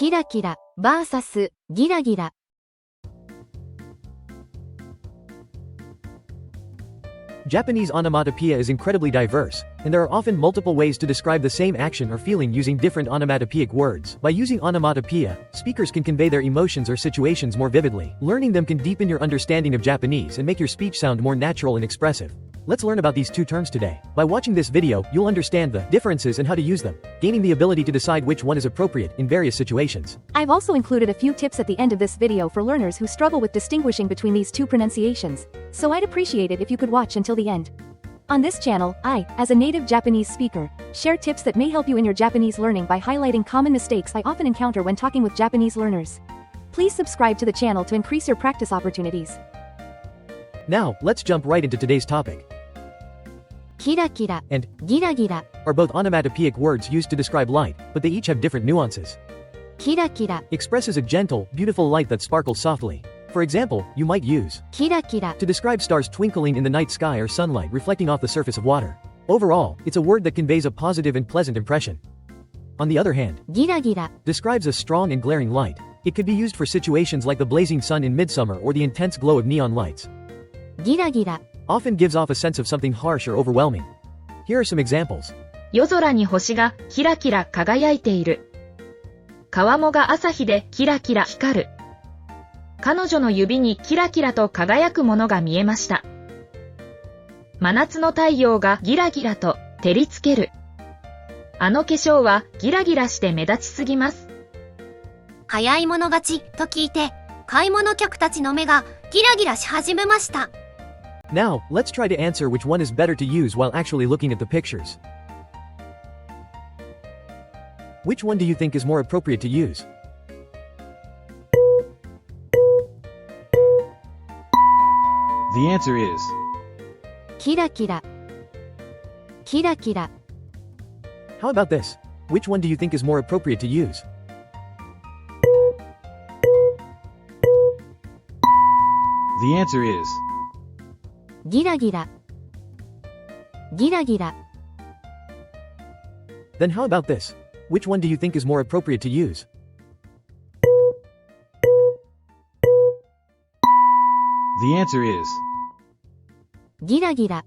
キラキラ vs ギラギラ。Japanese onomatopoeia is incredibly diverse, and there are often multiple ways to describe the same action or feeling using different onomatopoeic words. By using onomatopoeia, speakers can convey their emotions or situations more vividly. Learning them can deepen your understanding of Japanese and make your speech sound more natural and expressive. Let's learn about these two terms today. By watching this video, you'll understand the differences and how to use them, gaining the ability to decide which one is appropriate in various situations. I've also included a few tips at the end of this video for learners who struggle with distinguishing between these two pronunciations, so I'd appreciate it if you could watch until the end. On this channel, I, as a native Japanese speaker, share tips that may help you in your Japanese learning by highlighting common mistakes I often encounter when talking with Japanese learners. Please subscribe to the channel to increase your practice opportunities. Now, let's jump right into today's topic. Kirakira and giragira are both onomatopoeic words used to describe light, but they each have different nuances. Kirakira Expresses a gentle, beautiful light that sparkles softly. For example, you might use kirakira to describe stars twinkling in the night sky or sunlight reflecting off the surface of water. Overall, it's a word that conveys a positive and pleasant impression. On the other hand, giragira describes a strong and glaring light. It could be used for situations like the blazing sun in midsummer or the intense glow of neon lights. Giragira Often gives off a sense of something harsh or overwhelming. Here are some examples. 夜空に星がキラキラ輝いている。川面が朝日でキラキラ光る。彼女の指にキラキラと輝くものが見えました。真夏の太陽がギラギラと照りつける。あの化粧はギラギラして目立ちすぎます。早い者勝ちと聞いて、買い物客たちの目がギラギラし始めました。Now, let's try to answer which one is better to use while actually looking at the pictures. Which one do you think is more appropriate to use? The answer is キラキラキラキラ How about this? Which one do you think is more appropriate to use? The answer is ギラギラギラギラ Then how about this? Which one do you think is more appropriate to use? The answer is ギラギラ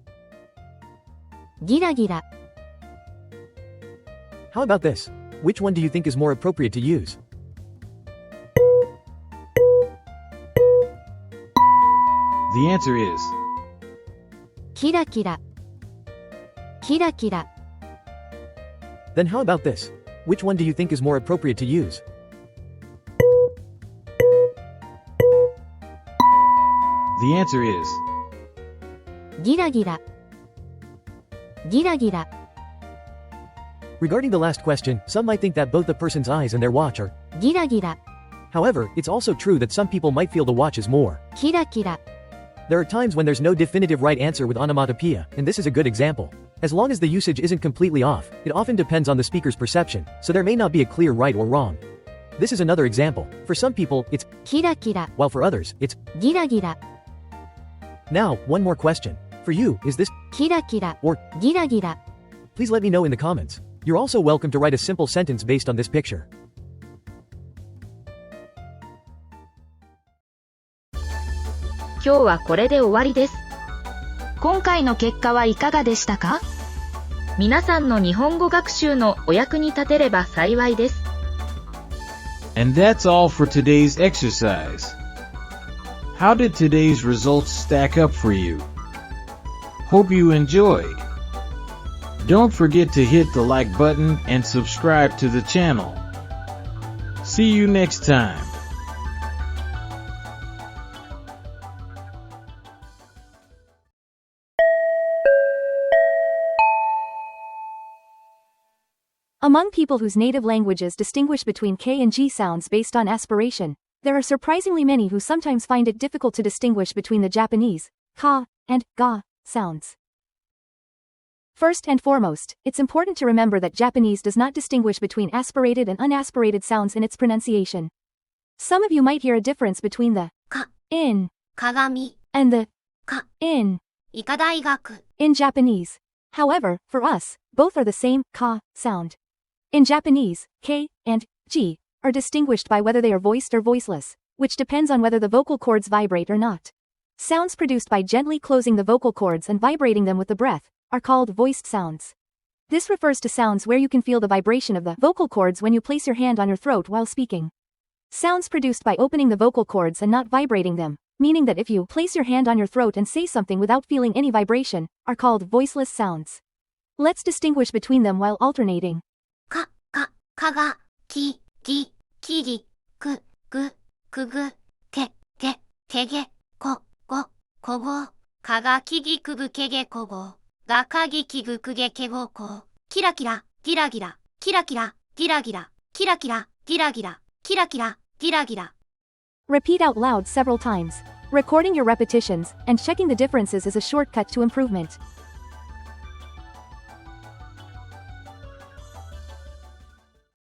ギラギラ How about this? Which one do you think is more appropriate to use? The answer is キラキラキラキラ Then how about this? Which one do you think is more appropriate to use? The answer is ギラギラギラギラ Regarding the last question, some might think that both the person's eyes and their watch are. ギラギラ However, it's also true that some people might feel the watch is more. キラキラ There are times when there's no definitive right answer with onomatopoeia, and this is a good example. As long as the usage isn't completely off, it often depends on the speaker's perception, so there may not be a clear right or wrong. This is another example. For some people, it's キラキラ while for others, it's. ギラギラ Now, one more question. For you, is this キラキラ or ギラギラ Please let me know in the comments. You're also welcome to write a simple sentence based on this picture. 今日はこれで終わりです。今回の結果はいかがでしたか？皆さんの日本語学習のお役に立てれば幸いです。And that's all for today's exercise. How did today's results stack up for you? Hope you enjoyed. Don't forget to hit the like button and subscribe to the channel. See you next time. Among people whose native languages distinguish between K and G sounds based on aspiration, there are surprisingly many who sometimes find it difficult to distinguish between the Japanese ka and ga sounds. First and foremost, it's important to remember that Japanese does not distinguish between aspirated and unaspirated sounds in its pronunciation. Some of you might hear a difference between the ka in 鏡 and the ka in 医科大学 in Japanese. However, for us, both are the same ka sound. In Japanese, K and G are distinguished by whether they are voiced or voiceless, which depends on whether the vocal cords vibrate or not. Sounds produced by gently closing the vocal cords and vibrating them with the breath are called voiced sounds. This refers to sounds where you can feel the vibration of the vocal cords when you place your hand on your throat while speaking. Sounds produced by opening the vocal cords and not vibrating them, meaning that if you place your hand on your throat and say something without feeling any vibration, are called voiceless sounds. Let's distinguish between them while alternating. かが、きぎ、くぐ、けげ、こご、かがきぎくぐけげこご、がかぎきぐくげけごこ、キラキラ、ギラギラ、キラキラ、ギラギラ、キラキラ、ギラギラ、キラキラ、ギラギラ。 Repeat out loud several times. Recording your repetitions and checking the differences is a shortcut to improvement.